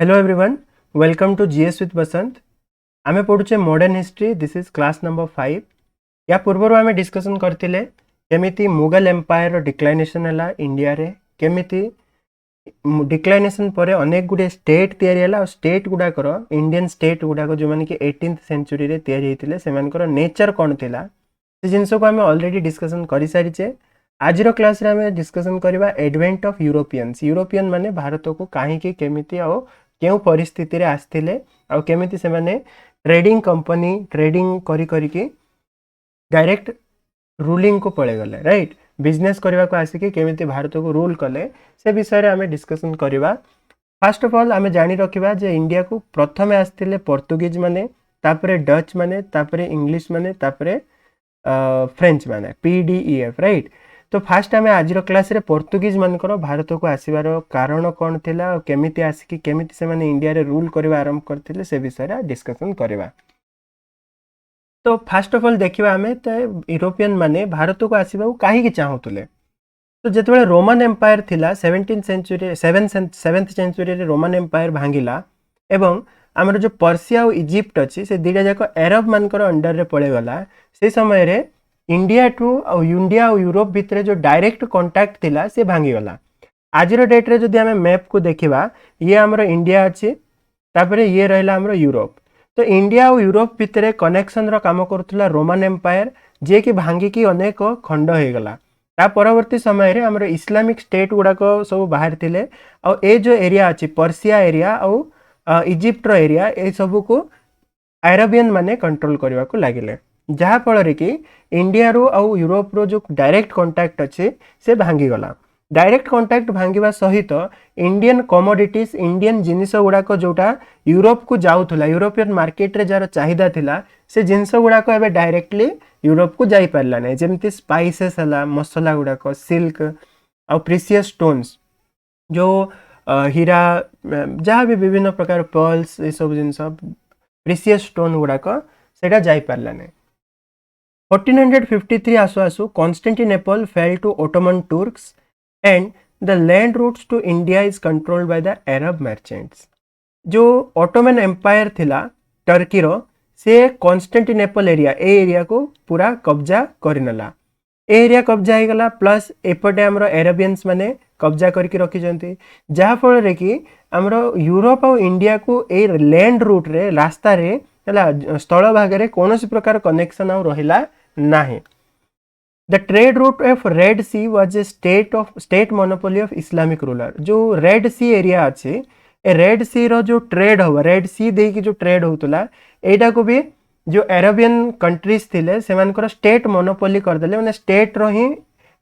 Hello everyone, welcome to GS with Basant. आमे पढ़ुचे modern history. This is class number 5. या पूर्व आमे डिस्कशन करथिले केमिति मुगल एम्पायर डिक्लाइनेशन हला इंडिया रे, केमिति डिक्लाइनेशन परे अनेक गुडे स्टेट तयारी हला. स्टेट गुडाकर इंडियन स्टेट गुडाक जो माने कि 18th सेंचुरी रे तयारी हेतिले सेमानकर नेचर कोन थिला से जिंस को आमे ऑलरेडी डिस्कशन करि सारिचे. आजिरो क्लास रे आमे डिस्कशन करबा एडवेंट ऑफ यूरोपियंस. यूरोपियन माने भारत को काहे कि केमिति आ केउ परिस्थिति रे आस्थिले आ केमिति से माने ट्रेडिंग कंपनी ट्रेडिंग करी करी की डायरेक्ट रूलिंग को पळे गले, राइट. बिजनेस करबा को आसी केमिति भारत को रूल कले से विषय रे आमे डिस्कशन करबा. फर्स्ट ऑफ ऑल आमे जानि रखिबा जे इंडिया को प्रथमे आस्थिले पोर्तुगीज माने, तापरे डच माने, तापरे इंग्लिश माने, तापरे फ्रेंच माने, पीडीईएफ, राइट. तो फास्ट आमे आज क्लास रे पोर्तुगीज मानकर भारत को आसीबार कारण कौन थिला और केमिति आसिकी केमिति से माने इंडिया रे रूल करबा आरंभ करथिले से विषय रे डिस्कशन करबा. तो फास्ट ऑफ ऑल देखिबा आमे त यूरोपियन माने भारत को आसीबा काहे कि चाहुतले. तो जेतबे रोमन एम्पायर थिला 17th सेंचुरी 7th सेंचुरी रे रोमन एम्पायर भांगिला एवं हमर जो पर्सिया और इजिप्ट अछि से दिडा जाक अरब मानकर अंडर रे पळे गला. से समय रे इंडिया टू इंडिया और यूरोप भितर जो डायरेक्ट कांटेक्ट थिला से भांगी गला. आज डेट रे जदि हमें मैप को देखिबा ये हमर इंडिया अछि, तापरे ये रहला हमर यूरोप. तो इंडिया और यूरोप भितर कनेक्शन रो काम करथुला रोमन एम्पायर जे कि भांगी की अनेक खंड हो गला. ता परवर्ती समय रे हमर इस्लामिक स्टेट गुडा को सब बाहर थिले और ए जो एरिया अछि पर्सिया एरिया और इजिप्ट रो एरिया ए सब को अरेबियन माने कंट्रोल करबा को लागिले. जहा फल कि इंडिया रो आउ यूरोप रो जो डायरेक्ट कांटेक्ट अच्छे से भांगी गला. डायरेक्ट कांटेक्ट भांगिबा सहित इंडियन कमोडिटीज इंडियन जिनिस गुड़ाक जोटा यूरोप को जाउथुला, यूरोपियन मार्केट रे जार चाहिदा थिला से जिनिस गुड़ाक एबे डायरेक्टली यूरोप को जाई पारला नै. जेमति स्पाइसेस हला, मसला गुड़ाक, सिल्क आ प्रीशियस स्टोन्स जो हीरा जहाँ भी विभिन्न प्रकार पर्ल्स ए सब जिनिस प्रीशियस स्टोन गुड़ाक सेटा जाई पारला नै. 1453 आसु आसु Constantinople fell to Ottoman Turks and the land routes to India is controlled by the Arab merchants. जो ओटोमन एम्पायर थिला टर्की रो से कॉन्स्टेंटिनोपल एरिया को पूरा कब्जा करनेला. एरिया कब्जा हो गला प्लस एपटे हमरो अरेबियंस माने कब्जा करके रखी जंती. जहा फल रे कि हमरो यूरोप और इंडिया को ए लैंड रूट रे रास्ता रे हला स्थल भाग रे कोनोसी प्रकार कनेक्शन आ रहिला नाही. The trade route of red she was a state monopoly of Islamic ruler. जो रेड सी एरिया अच्छे ए रेड सी रो जो ट्रेड हो रेड सी दे की जो ट्रेड होतला एटा को भी जो अरेबियन कंट्रीज थिले सेमानकर स्टेट मोनोपोली कर देले. माने स्टेट रो ही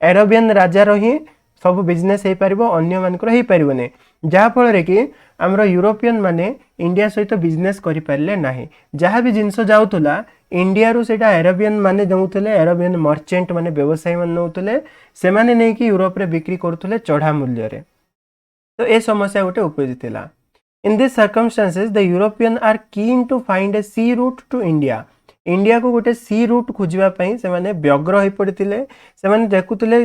अरेबियन राजा रो ही सब बिजनेस हे परिबो, अन्य मानकर हे परिबो ने. जहा फल रे कि हमरो यूरोपियन माने इंडिया सहित बिजनेस करि पारले नाही. जहा भी जिंस जाउतला इंडिया रो सेटा अरेबियन माने दउतले, अरेबियन मर्चेंट माने व्यवसायी माने नउतले, से माने नै कि यूरोप रे बिक्री करथले चढ़ा मूल्य रे. तो ए समस्या गोटे उपजित थिला. In this circumstances the European are keen to find a sea route to India. India को गोटे सी रूट खोजिबा पई से माने व्यग्र होई पड़िथिले. से माने देखुतले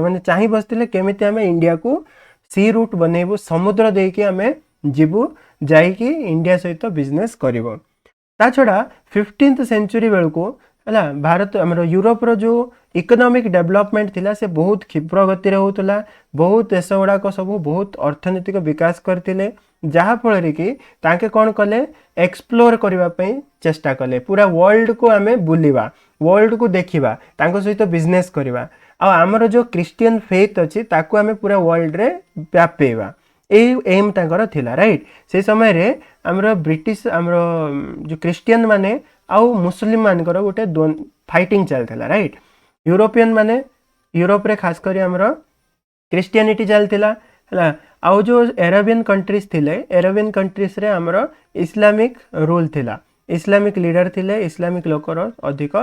माने चाहि बसथिले केमिति हमें इंडिया को सी रूट बनेबो, समुद्र देकी हमें जीवु जाइकी इंडिया सहित बिजनेस करिवो. ता छड़ा 15th सेंचुरी बेलको हला भारत हमर यूरोप रो जो इकोनॉमिक डेवलपमेंट थिला से बहुत क्षिप्र गति रे होतला. बहुत देश गुड़ा को सब बहुत अर्थनैतिक विकास करथिले. जहा फल रे कि ताके कोन कले एक्सप्लोर करबा पई चेष्टा कले. पूरा वर्ल्ड को हमें बुलिबा, वर्ल्ड को देखिबा, तांको सहित बिजनेस करबा आ हमर जो क्रिश्चियन फेथ अछि ताको हमें पूरा वर्ल्ड रे व्यापेबा ए एम तांकर थिला, राइट. से समय रे हमर ब्रिटिश हमर जो क्रिश्चियन माने आउ मुस्लिम मानकर गोटे फाइटिंग चलथिला, राइट. यूरोपियन माने यूरोप रे खास करी हमर क्रिश्चियनिटी चलथिला हला. आउ जो अरेबियन कंट्रीज थिले अरेबियन कंट्रीज रे हमर इस्लामिक रूल थिला, इस्लामिक लीडर थिले, इस्लामिक लोकर अधिक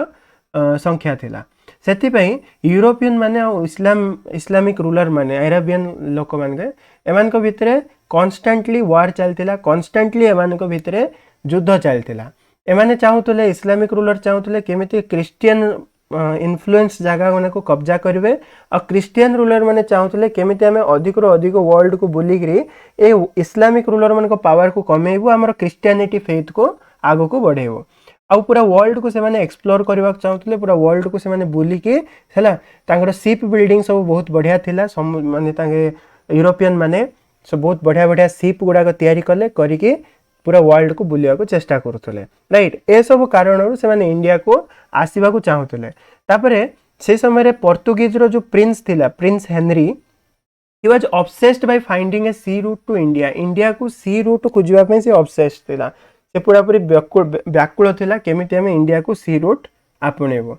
संख्या थिला. सेति पई यूरोपियन माने आ इस्लामिक रूलर माने अरेबियन लोक माने एमान को भितरे कांस्टेंटली वार चलथिला, कांस्टेंटली एमान को भितरे युद्ध चलथिला. एमाने चाहुतले इस्लामिक रूलर चाहुतले केमिति क्रिश्चियन इन्फ्लुएंस जगह माने को कब्जा करेंगे और क्रिश्चियन रूलर माने चाहूले केमिति आमे अधिक रो अधिक वर्ल्ड को बुलिकरी ए इस्लामिक रूलर मान को पावर को कमेबो हमर क्रिश्चियनिटी फेथ को आगो को बढ़ेबो आउ पूरा वर्ल्ड को से माने एक्सप्लोर करबा चाहूले पूरा वर्ल्ड को से माने बुलिकी हैला तांगर शिप बिल्डिंग सब बहुत बढ़िया थिला माने तांगे यूरोपियन माने सब बहुत बढ़िया बढ़िया शिप गुडा को तयारी कले करिके पूरा वर्ल्ड को बुलिया को चेष्टा करथले राइट ए सब कारण से माने इंडिया को आसीबा को चाहूले तापरे से समय रे पोर्तुगीज रो जो प्रिंस थिला prince Henry he was obsessed by finding a sea route to India India को सी रूट खोजवा पे से ऑब्सेस्ड थिला से पूरा पूरी व्याकुल थिला केमिति हमें इंडिया को सी रूट आपणेबो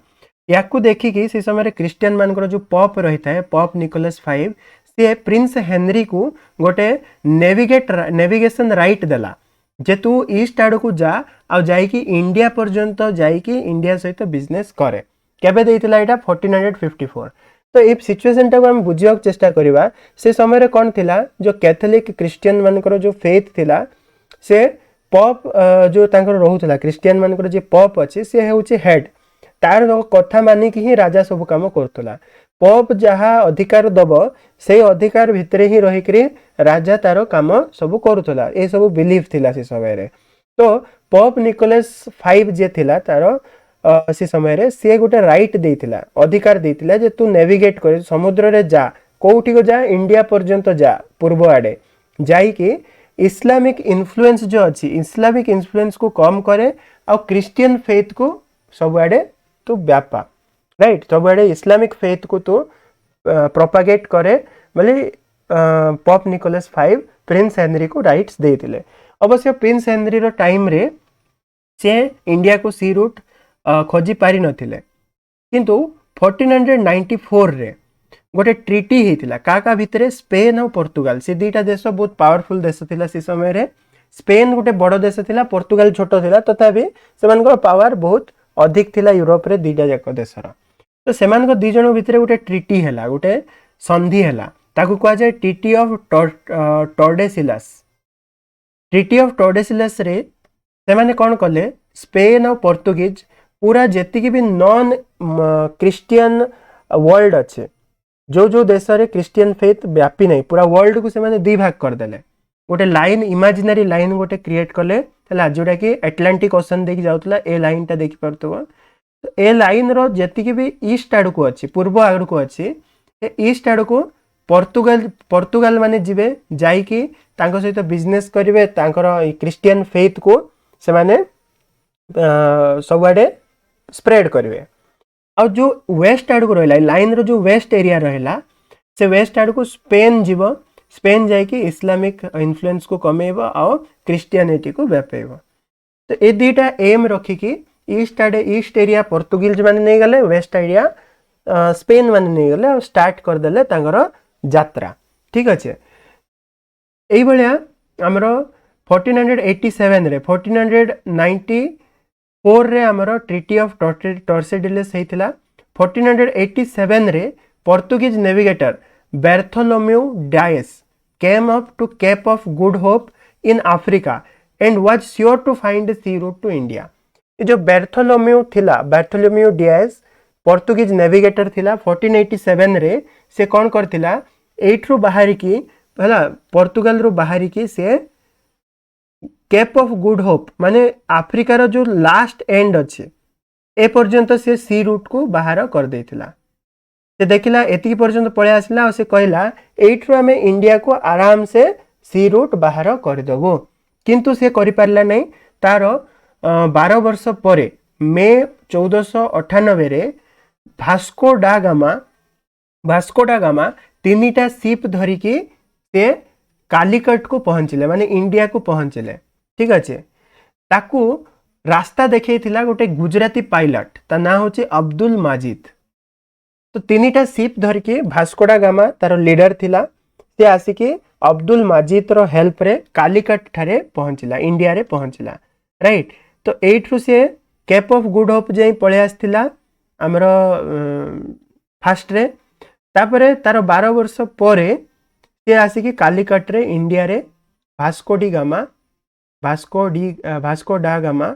याकू देखिकी से समय रे क्रिश्चियन मानकर जो पॉप रहिता है पॉप निकोलस 5 से प्रिंस हेनरी को गोटे नेविगेशन राइट देला जे तू ईस्ट आड़ को जा आ जाइकी इंडिया पर्यंत जाइकी इंडिया सहित बिजनेस करे केबे देइतिला एटा 1454 तो ए सिचुएशन टाको हम बुझिया चेष्टा करबा से समय रे कोन थिला जो कैथोलिक क्रिश्चियन मानकर जो फेथ थिला से पॉप जो तांकर रहुतला क्रिश्चियन मानकर जे पॉप अछि से हेउछि हेड तार कथा मानि कि ही राजा सब काम करतला पॉप जहा अधिकार दब से अधिकार भितरे ही रही करी राजा तार काम सब करुतला ए सब बिलीफ थिला से समय रे तो पॉप निकोलस 5 जे थिला तार से समय रे से गोटे राइट देइतिला अधिकार देइतिला जे तू नेविगेट कर समुद्र रे जा कोउठी को जा इंडिया पर्यंत जा पूर्व आडे जाई कि इस्लामिक इन्फ्लुएंस जो अछि इस्लामिक इन्फ्लुएंस को कम करे और क्रिश्चियन फेथ को सब आडे तो व्यापा राइट सब आडे इस्लामिक फेथ को तो प्रोपागेट करे बोले पॉप निकोलस 5 प्रिंस हेनरी को राइट्स देइतिले अवश्य प्रिंस हेनरी रो टाइम रे से इंडिया को सी रूट खोजी पारि नथिले किंतु 1494 रे गोटे ट्रीटी हेतिला का भितरे स्पेन और पोर्तुगाल से दीटा देश बहुत पावरफुल देश थिला से समय रे स्पेन गोटे बड़ देश थिला पोर्तुगाल छोट थिला तथापि सेमानकर पावर बहुत अधिक थिला यूरोप रे दीटा जाक देशर तो सेमानक दी जण भितरे गोटे ट्रीटी हैला गोटे संधि हैला ताकू कहा जाय ट्रीटी ऑफ टॉर्डेसिलस रे सेमाने कोन कले स्पेन और पोर्तुगीज पूरा जेतिकी भी नॉन क्रिश्चियन वर्ल्ड अच्छे जो देश रे क्रिश्चियन फेथ व्यापी नहीं पूरा वर्ल्ड को से दी भाग कर देले गोटे लाइन इमेजिनरी लाइन गोटे क्रिएट कले हला जोटा कि एटलांटिक ओशन देखि जाउतला ए लाइन टा देखि परतबो तो ए लाइन रो जेतिकी भी ईस्ट आड़ को अछि पूर्व आड़ को अछि ए ईस्ट आड़ को पोर्तुगाल माने जिवे जाई कि तांको सहित बिजनेस करिवे तांकर क्रिश्चियन फेथ को से माने सब आडे स्प्रेड करिवे और जो वेस्ट आड़ को रहला लाइन रो जो वेस्ट एरिया रहला से वेस्ट आड़ को स्पेन जीव स्पेन जाई कि इस्लामिक इन्फ्लुएंस को कमेबो और क्रिश्चियनिटी को व्यापेबो तो ए दीटा एम रखी कि ईस्ट आडे ईस्ट एरिया पोर्तुगीज माने नहीं गले वेस्ट एरिया स्पेन माने नहीं गले और स्टार्ट कर देले तांगर यात्रा ठीक अच्छे एई भलिया हमरो 1487 रे 1494 रे हमरो ट्रीटी ऑफ टॉर्सिडिलेस हेतिला 1487 रे Portuguese navigator Bartholomew Dias came up to Cape of Good Hope in Africa and was sure to find a sea route to India. जो बार्थोलोम्यू थिला बार्थोलोम्यू डायस पोर्तुगीज नेविगेटर थिला 1487 रे से कौन करथिला एठरू बाहरी की हला पोर्तुगाल रो बाहरी की से केप ऑफ गुड होप माने अफ्रीका रो जो लास्ट एंड अच्छे ए पर्यंत से सी रूट को बाहर कर देथिला से देखिला एति पर्यंत पळे आसला और से कहला एठरू हमें इंडिया को आराम से सी रूट बाहर कर देबो किंतु से करि पारला नहीं तार 12 वर्ष परे मे 1498 रे भास्को डा गामा तीनिटा शिप धरिकी से कालीकट को पहुंचले माने इंडिया को पहुंचले ठीक अच्छे ताकू रास्ता देखैथिला गोटे गुजराती पायलट ता ना होचे अब्दुल माजिद तो तीनिटा शिप धरिकी भास्कोडा गामा तार लीडर थिला से आसिकी अब्दुल माजिद रो हेल्प रे कालीकट ठारे पहुंचला इंडिया रे पहुंचला राइट तो एठरू से केप ऑफ गुड होप जाई पळे आस्थिला हमरो फास्ट रे तापरे तार 12 वर्ष परे से आसिकी कालीकट रे इंडिया रे भास्को डा गामा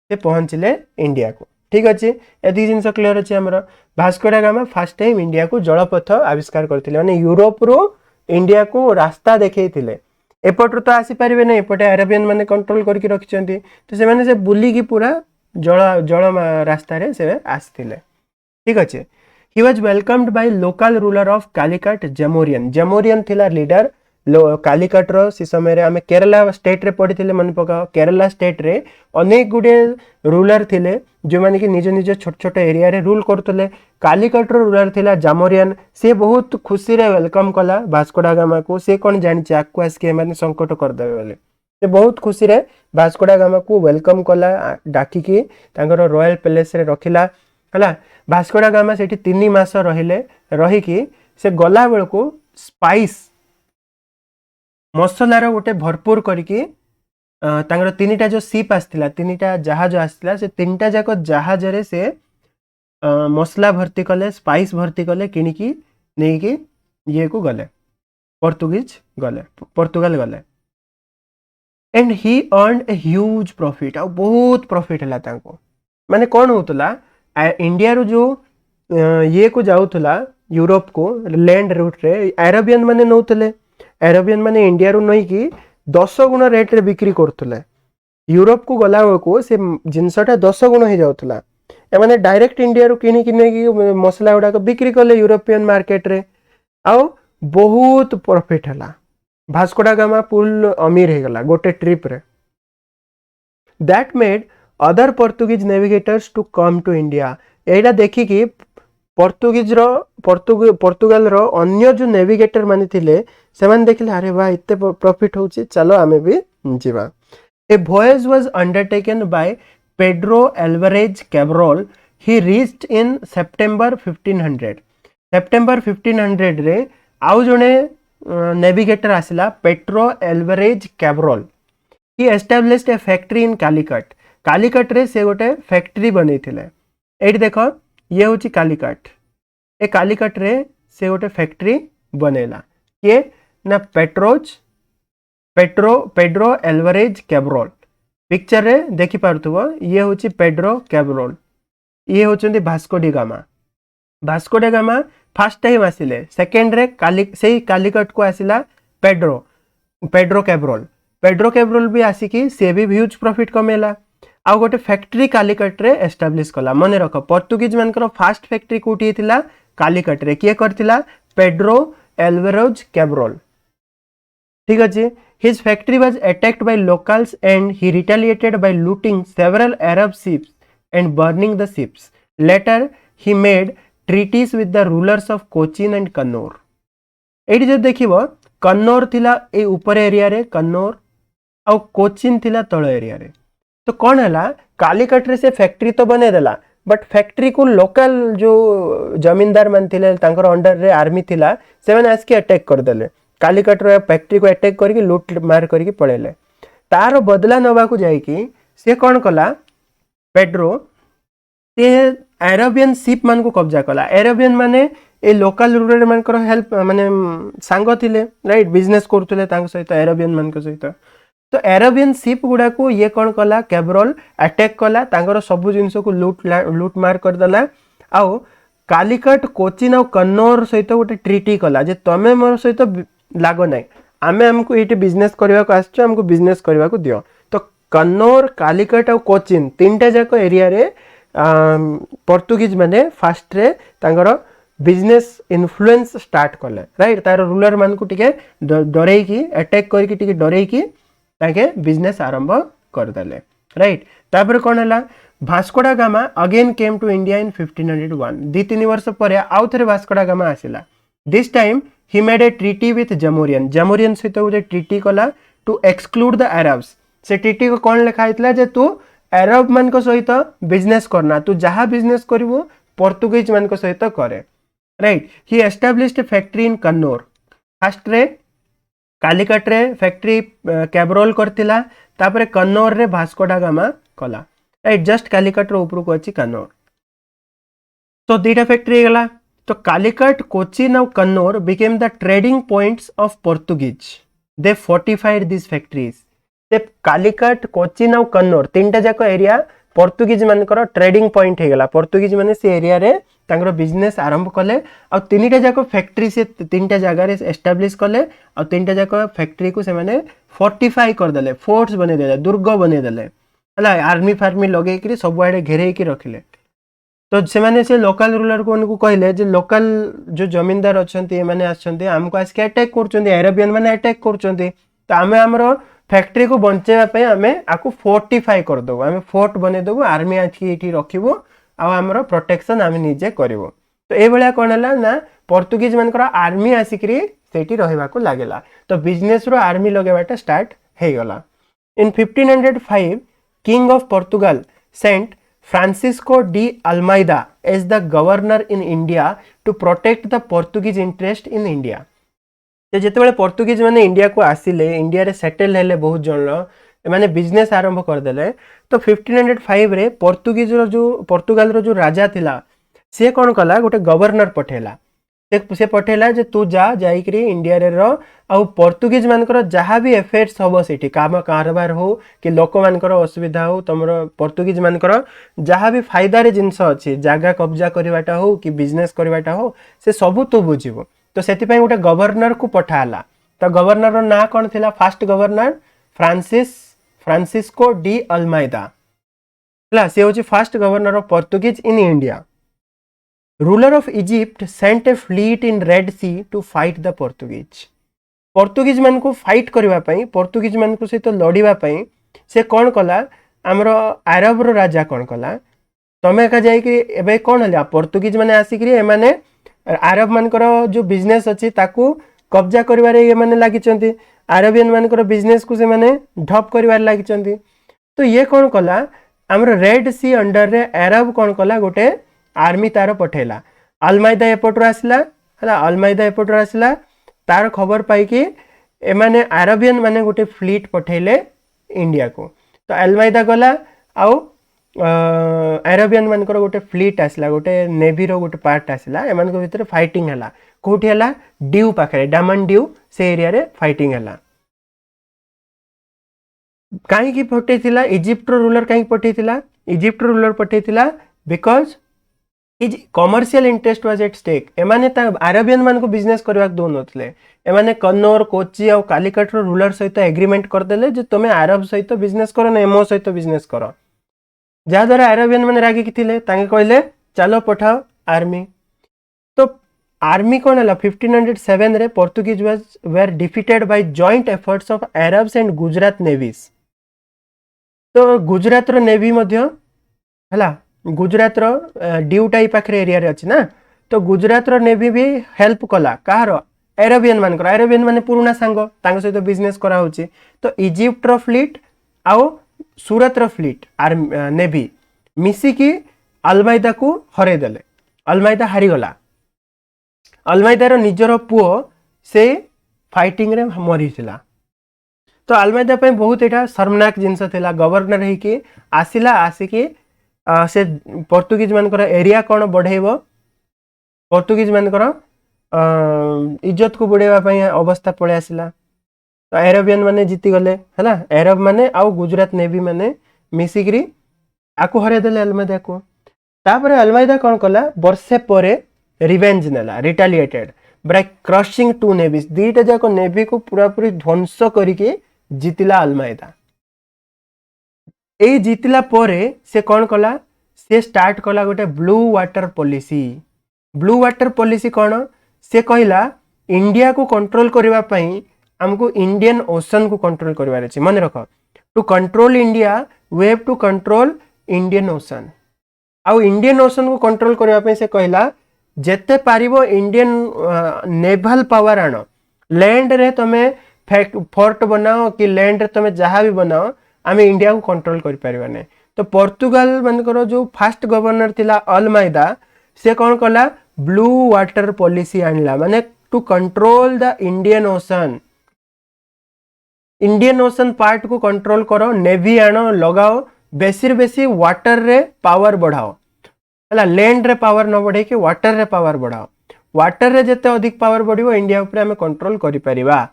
से पहुंचले इंडिया को ठीक अच्छे ये जिन क्लीयर अच्छे आमर Vasco da gamma fast time India को जलपथ आविष्कार करते माने यूरोप रु इंडिया को रास्ता देखते एपटू तो आसीपारे ना एपटे अरेबियन मैंने कंट्रोल करके रखिंट तो से बुलिकी पूरा जल जल रास्तार से आसते ठीक अच्छे he was welcomed by local ruler of Calicut Zamorin Zamorin थिला लीडर कालीकट रो सी समय आम केरला स्टेट रे पढ़ी मन पका केरला स्टेट रे अनेक गुडे रूलर थिले जो माने कि निज निज छोट छोट एरिया रे रूल करतले कालीकट रो रूलर थिला जामोरियन से बहुत खुशी रे वेलकम कला भास्को डा गामा को से कोन जानि आकु आसके माने संकट कर देबे बोले से बहुत खुशी रे भास्को डा गामा को वेलकम कला डाकी की तांगर रॉयल पैलेस रे रखिला हला भास्को डा गामा सेठी 3 मास रहिले रही की से गला बेल को स्पाइस मसलार गोटे भरपूर करके तांगर 3टा जो सीप आसला 3टा जहाज आसला से 3टा जाक जहाज रे से मसला भर्ती कले स्पाइस भर्ती कले किणिकी नहीं कि ये को गले पोर्तुगाल गले and he earn a huge profit आ बहुत प्रॉफिट हला तांको माने कौन होतला इंडिया रो जो ये को जाउतला यूरोप को लैंड रूट रे अरेबियन माने नौतले अरेबियन माने इंडिया रू नहीं कि 10 गुण रेट रे बिक्री करथुले यूरोप को गला को से जिनसटा 10 गुण हो जाउतला ए माने डायरेक्ट इंडिया रू किनी किने कि मसला गुडा को बिक्री करले यूरोपियन मार्केट रे आउ बहुत प्रॉफिट हला भास्को डा गामा फुल अमीर हे गला गोटे ट्रिप रे that made other Portuguese navigators to come to India एटा देखि कि पोर्तुगाल रो अन्य जो नेविगेटर माने थिले से माने देखले अरे वाह इत्ते प्रॉफिट होची चलो आमे भी जीवा a voyage was undertaken by Pedro Alvares Cabral he reached in September 1500 रे आउ जने नेविगेटर आसिला Pedro Alvares Cabral he established a factory in Calicut रे से गोटे फैक्ट्री बनैथिले एठी देखो ये हूँ कालीकट ए कालीकट रे से गोटे फैक्ट्री बनेला किए ना पेड्रो एल्वारेज कैब्रोल पिक्चर रे देखि पारथुबो ये हूँ पेड्रो कैब्रोल ये होचंदी Vasco da gamma first time आसिले second रे कालीकट को आसिला पेड्रो कैब्रोल भी आसिकी से भी ह्यूज प्रॉफिट कमेला आ गोटे फैक्ट्री कालीकट रे एस्टाब्लिश कला मन रख पोर्तुगीज मानकर फर्स्ट फैक्ट्री कोठी थिला कालीकट रे किए करथिला पेड्रो एल्वारेज कैब्रोल ठीक अछि his factory was attacked by locals and he retaliated by looting several Arab ships and burning the ships later he made treaties with the rulers of Cochin and Cannanore एडी जो देखिबो कन्नौर थिला ए ऊपर एरिया रे कन्नौर आ कोचिन थिला तळ एरिया रे तो कौन है कालीकट रे से फैक्ट्री तो बने देला बट फैक्ट्री को लोकल जो जमींदार मान थिले तांकर अंडर रे आर्मी थिला से माने आसके अटैक कर देले कालीकट रे फैक्ट्री को अटैक करके लूट मार करके पळेले तार बदला नबा को जाई कि से कौन कला पेड्रो से अरेबियन शिप मान को कब्जा कला अरेबियन माने ए लोकल रूलर मानकर हेल्प माने सांग थिले राइट बिजनेस करथुले तांक सहित अरेबियन मान को सहित तो अरेबियन शिप गुडा को ये कौन कला कैब्रोल अटैक कला तांगर सब जिनस को लूट मार कर देला आउ कालीकट कोचिन और कन्नौर सहित गोटे ट्रीटी कला जे तमे मोर सहित लागो नै आमे हमको एटे बिजनेस करबा को आछो हमको बिजनेस करबा को दियो तो कन्नौर कालीकट और कोचिन तीनटा जाको एरिया रे पोर्तुगीज माने फास्ट रे तांगर बिजनेस इन्फ्लुएंस स्टार्ट कले राइट तार रूलर मान को टिके डरै की अटैक करके टिके डरै की ताके बिजनेस आरंभ कर देले राइट तापर कोन हला Vasco da Gama again came to India in 1501 दी 3 वर्ष परे आउ थरे भास्को डा गामा आसिला this time he made a treaty with Zamorin सहित गोटे ट्रीटी कला टू एक्सक्लूड द अरब्स से ट्रीटी को कोन लिखा हितला जे तू अरब मान को सहित बिजनेस करना तू जहां बिजनेस करिवो पोर्तुगीज मान को सहित करे right he established a factory in Cannanore first रे कालीकट रे फैक्ट्री कैब्रोल करथिला तापरे कन्नौर रे भास्को डा गामा कला राइट जस्ट कालीकट रो ऊपर को अछि कन्नौर तो दीटा फैक्ट्री गला तो कालीकट कोचिन और Cannanore became the trading points of Portuguese they fortified this factories ते कालीकट कोचिन और कन्नौर तीनटा जाको एरिया पोर्तुगीज मानकर ट्रेडिंग पॉइंट हो गला। पोर्तुगीज माने से एरिया रे तांकर बिजनेस आरंभ कले आ तीनटा जाक फैक्ट्री से तीनटा जगह रे एस्टाब्लिश कले आ तीनटा जाक फैक्ट्री को से माने फोर्टिफाई कर देले, फोर्ट्स बने देले, दुर्ग बने देले हला, आर्मी फार्मी लगे कि सब आड़े घेरे की रखिले। तो से लोकल रूलर को उनको कहले जे लोकल जो जमींदार अच्छे मैंने आमको आसिक अटैक कर अरेबियन मैंने अटैक कर, तो आम आमर फैक्ट्री को बचाई आम आपको फोर्टिफाई करदेबू, आम फोर्ट बनईदेबू, आर्मी आखिक रखू आमर प्रोटेक्शन आम निजे करूँ। तो ये कौन है ना पोर्तुगीज मानकर आर्मी आसिक रहा लगेगा, तो बिजनेस रो आर्मी लगेबाटा स्टार्ट हो गला। In 1505 king of Portugal sent Francisco de Almeida as the governor in India to protect the Portuguese interest in India। तो जिते पोर्तुगीज मैंने इंडिया को आसिले, इंडिया रे सेटल हेले बहुत जन मैंने बिजनेस आरंभ करदेले। तो 1505 रे पोर्तुगाल रो जो राजा थिला से कौन कला गोटे गवर्नर पठेला, से पठेला जे तू जाइकरी इंडिया रे रह आउ पोर्तुगीज मानकर जहाँ भी एफेयर्स हम से काम कारबार हो कि लोक मानकर असुविधा हो, तुम पोर्तुगीज मानकर जहाँ भी फायदा रे जिनस अच्छी जगह कब्जा करवाटा हो कि बिजनेस करवाटा हो से सबू तू बुझीबो। तो से गोटे गवर्नर को पठाला। तो गवर्नर रो ना कौन थिला, first governor Francisco de Almeida हला, से होची first governor of Portuguese in India. Ruler of Egypt sent a fleet in Red Sea to fight the Portuguese. Portuguese मान को फाइट करबा पई, पोर्तुगीज मान को सहित लड़िबा पई से कौन कला, आमर अरब रो राजा कौन कला, तमे का जाई कि एबे कौन हला पोर्तुगीज माने आसिकरी एमाने अरब मानकर जो बिजनेस अच्छी ताकू कब्जा करिवारे ये माने लागिचंती, अरबियन मानकर बिजनेस को से माने ढप करिवारे लागिचंती। तो ये कौन कला, आमर रेड सी अंडर रे अरब कौन कला गोटे आर्मी तार पठेला। अलमाइदा एपटर आसला हला, अलमाइदा एपटर आसला तार खबर पाई एमाने अरबियन माने गोटे फ्लीट पठेले इंडिया को। तो अलमाइदा गला आउ अरबियन मानकर गोटे फ्लीट आसला, गोटे नेवी रो गोटे पार्ट आसला, एमान को भीतर फाइटिंग हला, कोठी हला ड्यू पाखरे, डामन ड्यू से एरिया रे फाइटिंग हला। काहे की पठेतिला, इजिप्ट रो रूलर काहे पठेतिला, इजिप्ट रो रूलर पठेतिला because is commercial interest was at stake. एमाने अरबियन मान को बिजनेस करवा दौन, एमाने कन्नौर, कोची और कालिकट रो रूलर सहित एग्रीमेंट करदेले जे तुम अरब सहित बिजनेस कर ना एमओ सहित बिजनेस कर, जहाद्वारा अरबियन मैंने रागिकी थिले, तांके कहले चलो पठाओ आर्मी। तो आर्मी कौन है 1507 रे Portuguese were defeated by joint efforts of Arabs and Gujarat navies. तो गुजरात रो नेवी मध्य हला, गुजरात रो ड्यूटा पाखे एरिया रे अछि ना, तो गुजरात रो नेवी भी हेल्प कला कहार अरबियन मानकर, अरबियन माने पुराना सांग तांग सहित बिजनेस करा होची। तो इजिप्ट रो फ्लीट आउ सूरत रो फ्लीट नेवी मिसिकी अलमाइदा को हरे देले, अलमाइदा हारीगला। अलमाइदार निजर पुओ से फाइटिंग रे मरी थिला। तो अलमाइदा पे बहुत एटा शर्मनाक जिनस थिला, गवर्नर है कि आसिला, आसिकी से पोर्तुगीज मानकर एरिया कौन बढ़ेब, पोर्तुगीज मानकर इज्जत को बढ़ेवा अवस्था पड़े आसला। तो अरबियन माने जीती गले है, अरब माने आउ गुजरात नेवी माने मिसिकी आकु हरे देले अलमाइदा को। तापर अलमाइदा कौन कला, वर्षे परे रिवेंज नेला, रिटालिएटेड बाय क्रशिंग टू नेवीज, दुईटा जाक नेवी को पूरा पूरी ध्वंस करके जीतिला अलमाइदा। ए जीतिला परे से कौन कला, से स्टार्ट कला गोटे blue water policy. Blue water policy कौन, से कहला इंडिया को कंट्रोल करबा पई हमको इंडियन ओशन को कंट्रोल करबार अछि। मन रख, to control India we have to control Indian Ocean. आउ इंडियन ओशन को कंट्रोल करबा पई से कहला जेते पारिबो इंडियन नेवल पावर आनो, लैंड रे तमे फोर्ट बनाओ कि लैंड रे तमे जहाँ भी बनाओ, आम इंडिया को कंट्रोल कर पारिबाने। तो पोर्तुगाल मानकर जो फास्ट गवर्नर थिला अलमाइदा, से कौन कला ब्लू वाटर पॉलिसी आनला, माने to control the Indian Ocean. Indian Ocean part को कंट्रोल करो, नेवी आनो लगाओ, बेसी बेसी वाटर रे पावर बढ़ाओ है, लैंड रे पावर न बढ़े कि वाटर रे पावर बढ़ाओ। वाटर रे जिते अधिक पावर बढ़िबो इंडिया ऊपर आमे कंट्रोल करि परिबा।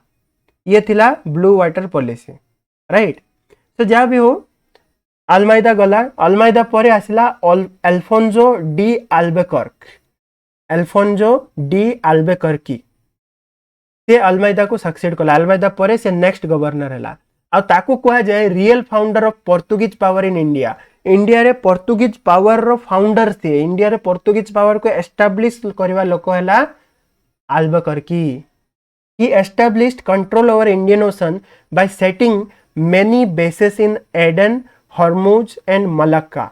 ये थिला ब्लू वाटर पॉलिसी, राइट। तो जहाँ भी हो आलमाइदा गला आलमाइदा परे आसिला Alfonso de Albuquerque Alfonso de Albuquerque से आलमाइदा को सक्सेड कला आलमाइदा परे से नेक्स्ट गवर्नर हैला आ ताकू कहा जाए real founder of Portuguese power in India India रे पोर्तुगीज पावर रो फाउंडर थे इंडिया रे पोर्तुगीज पावर को एस्टाब्लिश करवा लोक हैला अल्बुकर्की he established control over Indian Ocean by setting many bases in Aden, Hormuz and Malacca.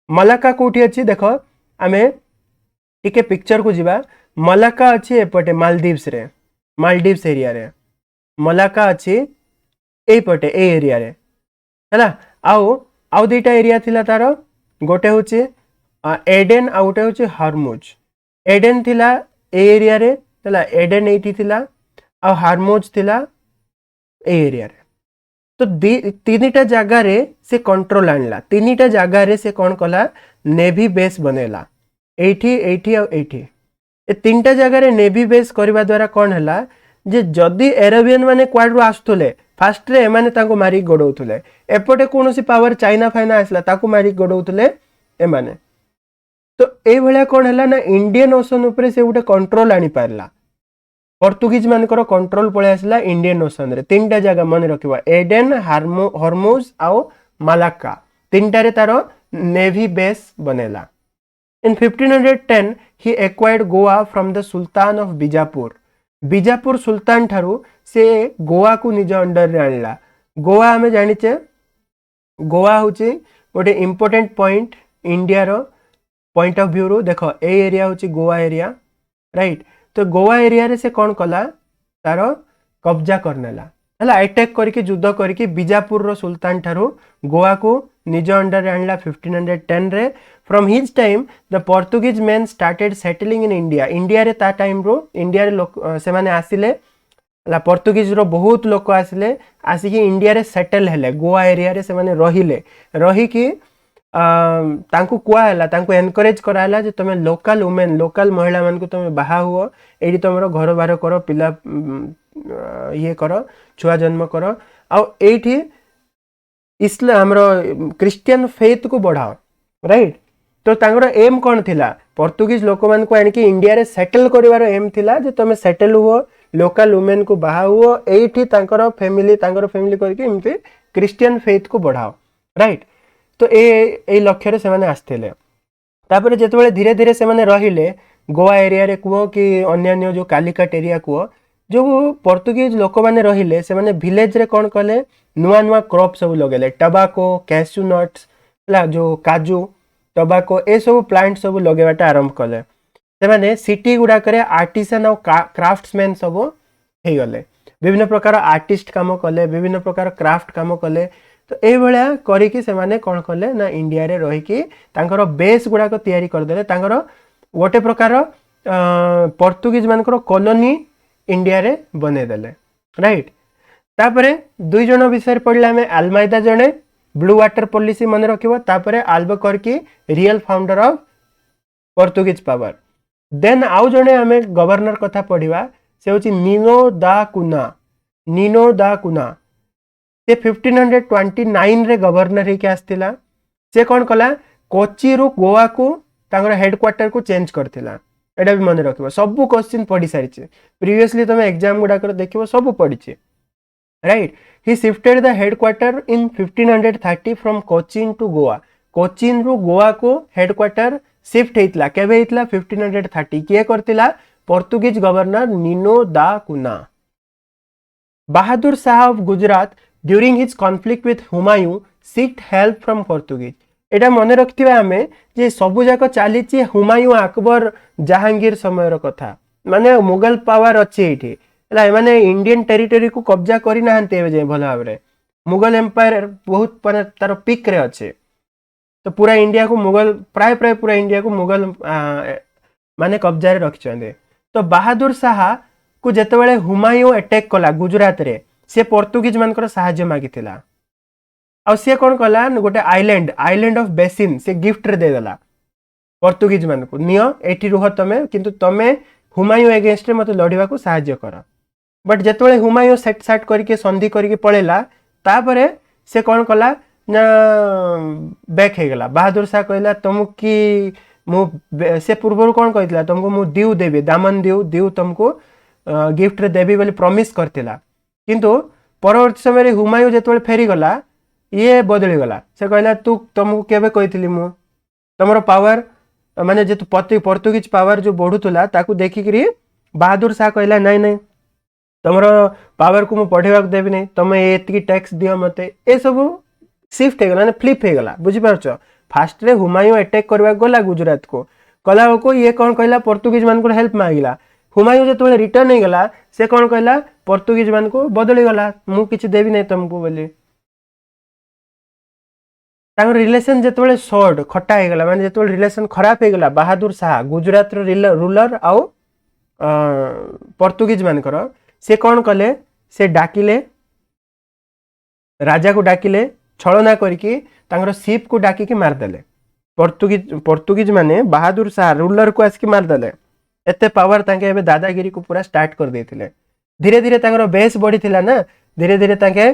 Malacca कोठी अछि देखो आमे टिके पिक्चर को जिबा मलाका अछि एपटे मालदीव्स रे मालदीव्स एरिया रे मलाका अछि एपटे ए एरिया रे हला आउ दुईटा एरिया थिला तारो गोटे होछि एडेन आ गोटे होछि हरमुज एडेन थिला ए एरिया रे हला एडेन एठी थिला आ हारमोज थिला ए एरिया रे तो तीनटा जगह रे से कंट्रोल आनला तीनटा जगह रे से कोन कला नेवी बेस बनेला एठी एठी आ एठी ए तीनटा जगह रे नेवी बेस करबा द्वारा कोन हला जे जदी एरेबियन माने क्वाड रो आस्तुले फास्ट रे माने ताको मारी गडौतुले एपटे कोनोसी पावर चाइना फाइना आसला ताको मारी गडौतुले ए माने तो ए भलिया कोन हला ना इंडियन ओशन ऊपर से उटे कंट्रोल आनी पारला पोर्तुगीज मानकर कंट्रोल पळे आसला इंडियन ओशन रे तीनटा जगह मन रखिबा एडेन हॉर्मुज आउ मालाक्का तीनटा रे तारो नेवी बेस बनेला इन 1510 he acquired Goa from the sultan of Bijapur सुल्तान ठारू से गोवा को निज अंडर रे आनला गोवा हमें जानिचे गोवा होची गोटे इंपोर्टेंट पॉइंट इंडिया रो पॉइंट ऑफ व्यू रो देखो ए एरिया होची गोवा एरिया राइट तो गोवा एरिया रे से कौन कला तारो कब्जा करनेला हला अटैक करके युद्ध करके बीजापुर रो सुल्तान ठारू गोवा को निज अंडर रे आनला 1510 रे from his time the Portuguese main started settling in India रे ता टाइम रो इंडिया रे लोक से माने आसिले हला पोर्तुगीज रो बहुत लोक आसिले आसी कि इंडिया रे सेटल हेले गोवा एरिया रे से माने रही कि तांकु कुआ हला तांकु एनकरेज कराला जे तमे लोकल वुमेन लोकल महिला मान को तमे बाहा हुओ एडी तमरो घर बार करो पिला ये करो छुआ जन्म करो आ एठी इस्लाम हमरो क्रिश्चियन फेथ को बढ़ाओ राइट तो तांगरो एम कोन थिला पोर्तुगीज लोक मान को आनी कि इंडिया रे सेटल करिवार एम थिला जे तमे सेटल हुओ लोकल वुमेन को बाहा हुओ एठी तांकरो फैमिली करके एमती क्रिश्चियन फेथ को बढ़ाओ राइट तो ए लक्ष्य रे से माने आस्थिले तापर जेतबेले धीरे धीरे से माने रहिले गोवा एरिया रे कुओ कि अन्य जो कालिकट एरिया कुओ जो पोर्तुगीज लोक माने रहिले से माने विलेज रे कोन कले नुआ नुआ क्रॉप सब लगेले टबाको कैशू नट्स ला जो काजू टबाको ए सब प्लांट सब लगेबाटा आरंभ कले से माने सिटी गुडा करे आर्टिसन और क्राफ्ट्समैन सब हे गले विभिन्न प्रकार आर्टिस्ट काम कले विभिन्न प्रकार क्राफ्ट काम कले तो ए भलिया करिकि से माने कोन कले ना इंडिया रे रही कि तांकर बेस गुडा को तयारी कर देले तांकर गोटे प्रकार पोर्तुगीज मानकर कॉलोनी इंडिया रे बने देले राइट तापरे दुई जण विषय पड़ला में आलमाइदा जणे ब्लू वाटर पॉलिसी मन रखिबो तापरे Albuquerque real founder of Portuguese power then आउ जणे हमें गवर्नर कथा पढिबा से होची नीनो दा कुना से 1529 रे गवर्नर ही के आस्तिला से कोन कला कोची रु गोवा को तांगर हेडक्वार्टर को चेंज करथिला एडा भी मन रखिबो सब क्वेश्चन पढी सारिचे प्रीवियसली तमे एग्जाम गुडा कर देखिबो सब पढिचे right he shifted the headquarter in 1530 from Cochin to Goa Cochin रु गोवा को हेडक्वार्टर शिफ्ट हेतला केबे हेतला 1530 किए करथिला Portuguese governor Nino da Cunha Bahadur Shah of Gujarat during his conflict with Humayun seeked help from Portuguese एटा मन रखिथिबा हमें जे सबु जाक चलीची हुमायूं अकबर जहांगीर समय कथा माने मुगल पावर अच्छी एठी हला माने इंडियन टेरिटरी को कब्जा करी नाहंते एबे जे भल भाबरे मुगल एम्पायर बहुत तार पीक रे अच्छे तो पूरा इंडिया को मुगल प्राय पूरा इंडिया को मुगल माने कब्जा रे रखिछंदे तो बहादुर शाह को जेतेबेले हुमायूं अटैक कला गुजरात रे से पोर्तुगीज मानकर सहाय्य मागिथिला आ से कोन कला गोटे आइलैंड ऑफ बेसिन से गिफ्ट रे दे देला पोर्तुगीज मान को नियो एठी रुह तमे किंतु तमे हुमायूं अगेंस्ट रे मते लढिबा को सहाय्य कर बट जेतेबेले हुमायूं सेट करके संधि करके पळेला तापरे से कोन कला ना बैक हो गला। बहादुर शाह कहला तुमको कि से पूर्व कौन कहला तुमको मु दीव देवी दामन दीव तुमको गिफ्ट रे देवी बोली प्रॉमिस करथिला, किंतु परवर्ती समय हुमायूं जेतबेले फेरी गला ये बदली गला। से कहला तू तुमको केबे कहितली मु तुमरो पावर माने जे पोर्तुगीज पावर जो बढ़ुतला ताकू देखिकरी बहादुर शाह कहला नहीं नहीं तुमरो पावर को मु पढ़ेवा देबी नहीं, तुम एतकी टैक्स दियो मते। ए सब शिफ्ट हो गला फ्लिप हो गला। बुझी पारछ फास्ट रे हुमायूं अटैक करवा गला गुजरात को कला को ये कौन कहला पोर्तुगीज मान को हेल्प मांगिला। हुमायूं जो रिटर्न हो गला से कौन कहला पोर्तुगीज मान को बदली गला मु किछि देबी नहीं तुमको बोली। तांगर रिलेशन जेतबेले शॉर्ट खटा हो गला माने जेतबेले रिलेशन खराब हो गला बहादुर शाह गुजरात रो रूलर आउ पोर्तुगीज मानकर से कौन कले से डाकिले राजा को डाकिले छलना करके तांगर शिप को डाकिके मारदेले। पोर्तुगीज माने बहादुर शाह रूलर को आसिक मारदेले। एते पावर तांके एबे दादागिरी को पूरा स्टार्ट कर देथिले। धीरे धीरे तांगर बेस बढ़ी थिला ना, धीरे धीरे तांके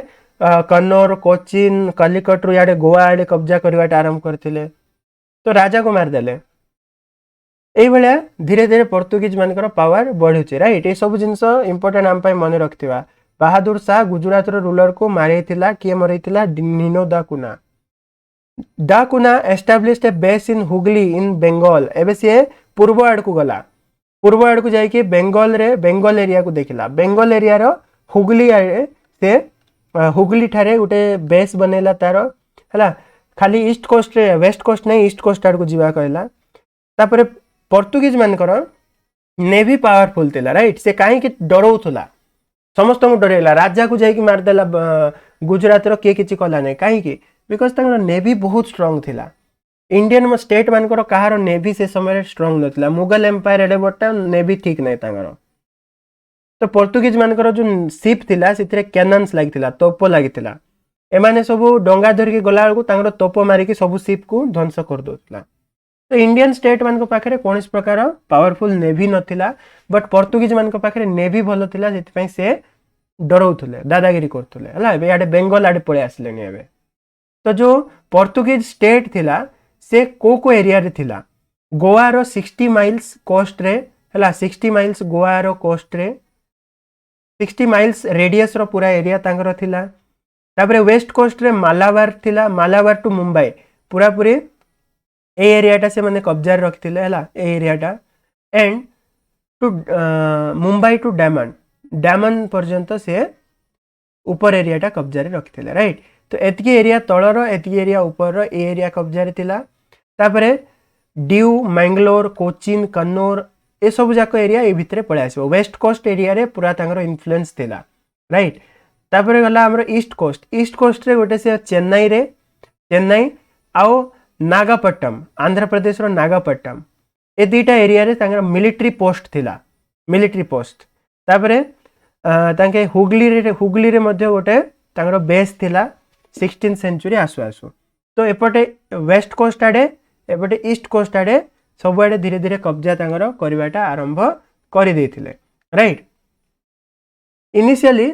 कन्नौर कोचिन कलिकट रु याडे गोवा आडे कब्जा करवाटा आरंभ करथिले तो राजा को मारदेले। एई भलिया धीरे धीरे पोर्तुगीज मानकर पावर बढ़ुचे। राइट, ये सब जिनस इंपोर्टेंट आम मन रखिथिबा। बहादुर शाह गुजरात रो रूलर को मारिथिला किए मरिथिला Nino da Cunha. Da Cunha established a base in Hooghly in Bengal. एबे से पूर्व आड़ को गला, पूर्व आड़ को जाइए बेंगल रे बेंगल एरिया को देखला। बेंगल एरिया रो हुगली आड़े से हुगली ठारे गोटे बेस बनेला तार है खाली ईस्ट कोस्ट रे वेस्ट कोस्ट नहीं ईस्ट कोस्ट आड़ को जीवा कहला। तापरे पोर्तुगीज मानकर नेवी पावरफुल थिला। राइट, से काहे कि डरौथला समस्त को डरेला राजा को जाइए मारदेला गुजरात रो किए किछि कला नहीं काहे कि बिकॉज तांगर नेवी बहुत स्ट्रांग थिला। इंडियन स्टेट मानकर कहार नेवी से समय स्ट्रांग नथिला। मुगल एम्पायर एडे बटा नेवी ठीक नहीं तांगर। तो पोर्तुगीज मानकर जो शिप थिला सिथरे कैनन्स लागिथिला तोप लागिथिला। एमाने सब डंगा धरिके गला बेलू तांगर तोप मारिकी सब शिप को ध्वंस कर दोथिला। तो इंडियन स्टेट मान पाखे कौन प्रकार पावरफुल नेवी नथिला, बट पोर्तुगीज मान पाखे नेवी भल थिला सेति से डरौथले दादागिरी करथले हला। एबे याडे बेंगल आडे पळे आसलेनी एबे। तो जो पोर्तुगीज स्टेट थिला से को एरिया रे थिला गोवा रो 60 माइल्स कोस्ट रे हला। 60 माइल्स गोवा रो कोस्ट रे 60 माइल्स रेडियस रो पूरा एरिया तांगर थिला। तापरे वेस्ट कोस्ट रे मालाबार थिला, मालाबार टू मुंबई पूरा पूरी ए एरियाटा से मैंने कब्जा रखिले है ए एरियाटा। And to Mumbai to diamond diamond पर्यंत से ऊपर एरियाटा कब्जा रखिले। राइट, तो एतकी एरिया तलर एतकी एरिया ऊपर ए एरिया कब्जा थिला। तापरे ड्यू मैंगलोर कोचिन कन्नौर ए सब जाक एरिया ए भितर पळे आसीबो। वेस्ट कोस्ट एरिया रे पूरा तांगर इन्फ्लुएंस थिला। राइट, तापरे गला हमर ईस्ट कोस्ट रे गोटे से चेन्नई आओ नागापट्टम आंध्र प्रदेश रो नागापट्टम ए दुईटा एरिया रे तांगर मिलिट्री पोस्ट थिला। मिलिट्री पोस्ट तापरे तांके हुगली रे मध्य गोटे तांगर बेस थिला 16th सेंचुरी आसु आसु। तो एपटे वेस्ट कोस्ट आडे एपटे ईस्ट कोस्ट आडे सब आडे धीरे धीरे कब्जा तांगर करवाटा आरंभ कर देथिले। राइट, इनिशियली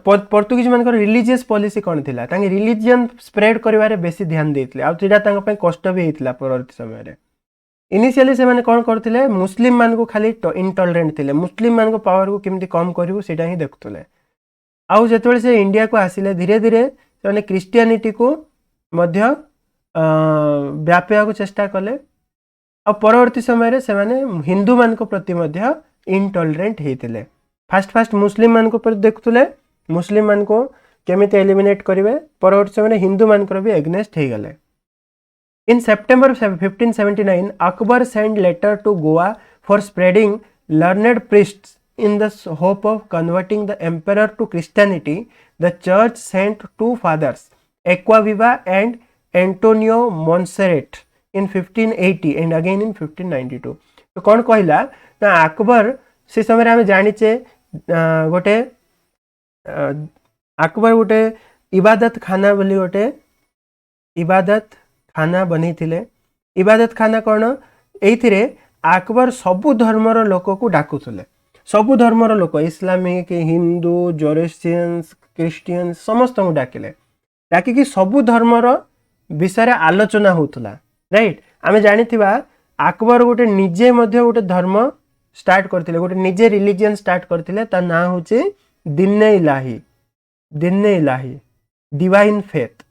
पोर्तुगीज मानकर रिलीजियस पॉलिसी कौन थिला तांगे रिलीजियन स्प्रेड करिवारे बेसी ध्यान देथिले आ तिडा तांग पे कष्ट भी हेतिला परवर्ती समय रे। इनिशियली से माने कोन करथिले मुस्लिम मान को खाली इंटॉलरेंट थिले, मुस्लिम मान को पावर को केमती कम करिवो सेटा ही देखथुले। आउ जेतबेले से इंडिया को आसिले धीरे धीरे से क्रिश्चियनिटी को मध्य व्यापिया को चेष्टा कले। आ परवर्ती समय रे से माने हिंदू मान को प्रति मध्य इंटॉलरेंट हेतिले। फास्ट मुस्लिम मान को पर देखथुले मुस्लिम मान को केमिति एलिमिनेट करिवे, परवर्ती समय हिंदू मान को भी एग्नेस्ट हे गले। In September 1579 Akbar send letter to Goa for spreading learned priests in the hope of converting the emperor to Christianity. The church sent two fathers, Acquaviva and Antonio Monserrat in 1580 and again in 1592. तो कौन कहला ना अकबर से समय आम जाचे गोटे अकबर गोटे इबादत खाना बोली गोटे इबादत खाना बनी थिले। इबादत खाना कौन ये अकबर सबु धर्मर लोक को डाकुले, सबु धर्मर लोक इस्लामिक हिंदू जोरेशियंस क्रिश्चियन समस्त को डाकिले। डाकिकी सबु धर्मर विषय आलोचना होतला राइट। आमे जानिथिबा अकबर गोटे निजे मध्य गोटे धर्म स्टार्ट करथिले, गोटे निजे रिलीजियन स्टार्ट करथिले, ता ना होचे दिने इलाही, दिने इलाही डिवाइन फेथ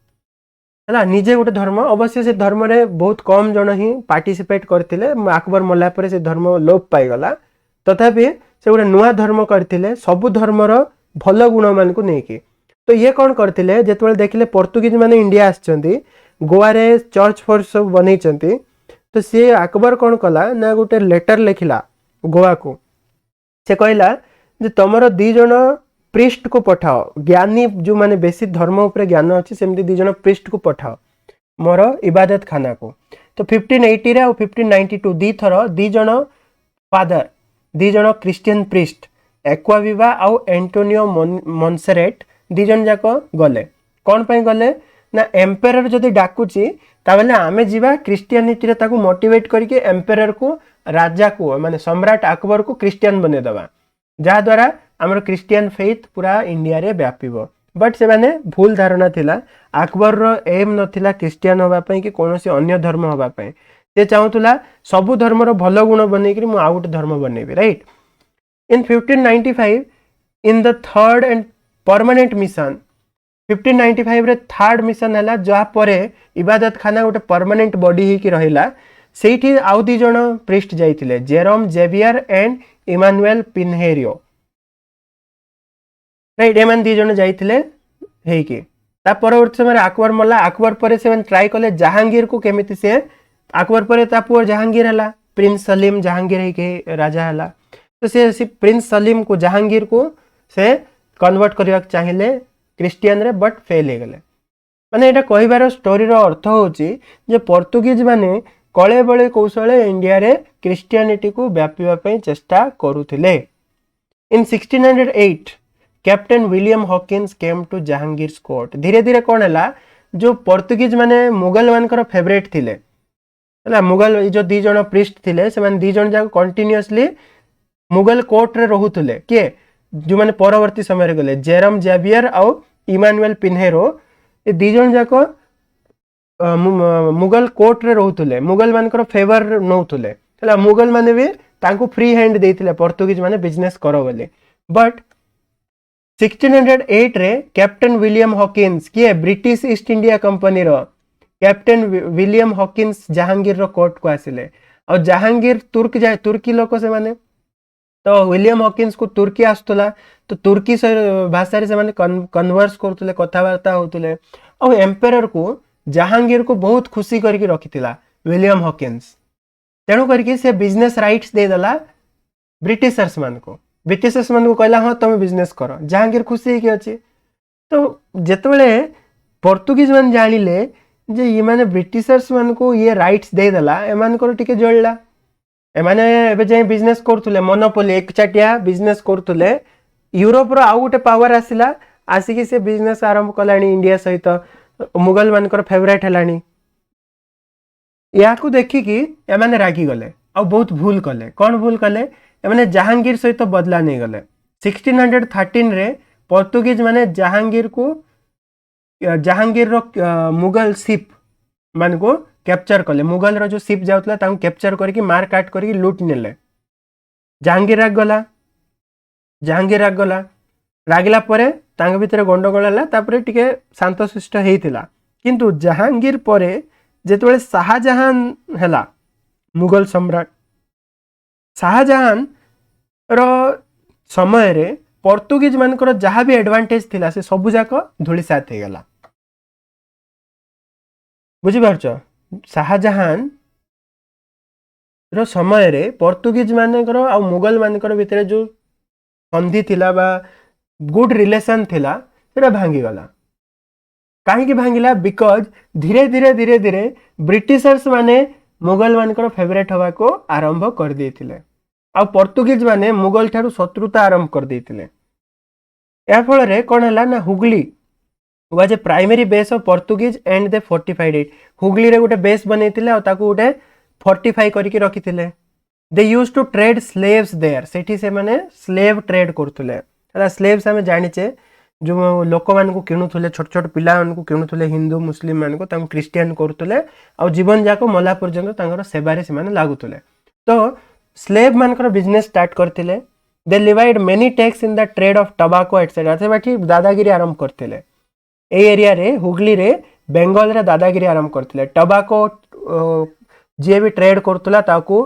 है, निजे गोटे धर्म। अवश्य से धर्म रे बहुत कम जन ही पार्टिसिपेट करथिले, अकबर मल्ला परे से धर्म लोप पाई गला, तथापि से गोटे नुआ धर्म करथिले सबु धर्मर भल गुण मान को नेकी। तो ये कौन करथिले जेतबेले देखिले पोर्तुगीज माने इंडिया आछंती, गोवा रे चर्च फॉर सब बनेचंती, तो सी अकबर कौन कला ना गोटे लेटर लिखिला गोवा को। से कहला जे तमरो दी जन प्रिस्ट को पठाओ, ज्ञानी जो माने बेसी धर्म उपरे ज्ञान अछि सेमती दी जन प्रिस्ट को पठाओ मोर इबादत खाना को। तो 1580 रे और 1592 दी थर दी जन फादर, दी जन क्रिश्चियन प्रिस्ट एक्वाविवा और एंटोनियो मोन्सेरेट दी जन जाक गले। कौन पाई गले ना एम्पेरर जदि डाकुची ताबले आमे जीवा क्रिश्चियनिटी रे ताकू मोटिवेट करके एम्पेरर को, राजा को माने सम्राट अकबर को क्रिश्चियन बने दबा, जहा द्वारा हमर क्रिश्चियन फेथ पूरा इंडिया रे व्यापीबो। बट से माने भूल धारणा थिला, अकबर रो एम नथिला क्रिश्चियन होबा पई कि कोनोसी अन्य धर्म होबा पई, से चाहुतला सबु धर्म रो भलो गुण बनै कि मु आउट धर्म बनेबी right. In 1595 in the third and permanent mission, 1595 रे थर्ड मिशन हला, जहा परे इबादत खाना गोटे परमानेंट बॉडी ही कि रहिला। सेठी आउ दी जण प्रिस्ट जाइथिले, Jerome Xavier and Emmanuel Pinheiro right. एमन दी जण जाइथिले हेई कि ता परवर्ती समय अकबर मल्ला, अकबर परे से ट्राई कले जहांगीर को केमिति से, अकबर परे ता पुअर जहांगीर हला, प्रिंस सलीम जहांगीर है के राजा हला। तो से प्रिंस सलीम को जहांगीर को से कन्वर्ट करबा चाहिए क्रिश्चियन रे, बट फेल हो गले। माने एटा कहिबार स्टोरी रो अर्थ होची जे पोर्तुगीज माने कळे बळे कौशले इंडिया रे क्रिश्चियनिटी को व्यापीबा पई चेष्टा करूथिले। In 1608 captain William Hawkins came to Jahangir court. धीरे धीरे कौन है जो पोर्तुगीज माने मुगल मानकर फेवरेट थिले है, मुगल जो दी जण प्रिस्ट थिले से माने दी जण जाक कंटिन्यूअसली मुगल कोर्ट रे रहुथिले, के जो माने परवर्ती समय रे गले जेरम जेवियर और इमानुएल पिन्हेरो, ए दी जण जाक मुगल कोर्ट रे रहुथिले, मुगल मानकर फेवर नौथिले है, मुगल माने भी तांको फ्री हैंड देथिले पोर्तुगीज माने बिजनेस करो बोले। बट 1608 रे कैप्टन विलियम हॉकिंस किए ब्रिटिश ईस्ट इंडिया कंपनी रो कैप्टन विलियम हॉकिंस जहांगीर रो कोर्ट को आसिले, और जहांगीर तुर्क जाए, तुर्की लोक से माने, तो विलियम हॉकिंस को तुर्की आसुला, तो तुर्की भाषा से माने कन्वर्स करथुले, कथावार्ता होतुले, और एम्पेरर को जहांगीर को बहुत खुशी करके रखिथिला विलियम हॉकिंस। तेणु करके से बिजनेस राइट्स दे दला ब्रिटिशर्स मान को, ब्रिटिशर्स मान को कहला हाँ तुम बिजनेस करो, जहांगीर खुशी है कि अच्छे। तो जेतबेले पोर्तुगीज मान जानिले जे ये माने ब्रिटिशर्स मान को ये राइट्स दे दला, एमान को टिके जळला, एमाने एबे जे बिजनेस करथुले मोनोपोली एकचाटिया बिजनेस करथुले। यूरोप रो आउ गोटे पावर आसिला, आसिकी से बिजनेस आरंभ कलानी इंडिया सहित, मुगल मानकर फेवरेट हलानी। या को देखि कि एमाने रागी गले और बहुत भूल कले। कौन भूल कले? एमाने जहांगीर सहित बदला नहीं गले। 1613 रे पोर्तुगीज माने जहांगीर को, जहांगीर रो मुगल शिप मान को कैप्चर कले, मुगल रो जो शिप जाउतला ताऊ कैप्चर करके मार काट करके लूट नेले। जहांगीर राग गला, जहांगीर राग गला, रागिला परे तांग भितर गंडगोल हला, तापरे टिके शांतशिष्ट हेइतिला। किंतु जहांगीर परे जेतबेले शाहजहां हला मुगल सम्राट, शाहजहां रो समय रे पोर्तुगीज मानकर जहाँ भी एडवांटेज थिला से सबु जाक धूलिसात हे गला। बुझी पारछ? शाहजहां रो समय रे पोर्तुगीज मानकर आ मुगल मानकर भितर जो संधि थिला बा गुड रिलेशन थिला सेटा भांगी गला। कहीं भांगिला? बिकॉज धीरे धीरे धीरे धीरे ब्रिटिशर्स माने मुगल मानकर फेवरेट हवा को आरंभ कर देथिले, आ पोर्तुगीज माने मुगल ठारू शत्रुता आरंभ कर देथिले। या फल रे कोन हला ना Hooghly was a primary base of Portuguese and they fortified it. Hooghly रे गोटे बेस बनेथिले आ ताकू गोटे फोर्टिफाई करके रखिथिले। दे use to trade slaves there, सेठी से माने स्लेव ट्रेड करथुले। हला स्लेव्स हमें जानिचे जो लोक मान किणुले छोट छोट पिला किणुले हिंदू मुस्लिम मान को क्रिश्चियन करुले आ जीवन जाक मला पर्यंत सेवारे से लगुले। तो स्लेव मानकर बिजनेस स्टार्ट करते they levied many tax in the trade of tobacco etcetera से बाकी दादागिरी आरंभ करते ए एरिया रे हुगली रे बेंगल रे दादागिरी आरंभ करते टबाको जी भी ट्रेड करुला ताकू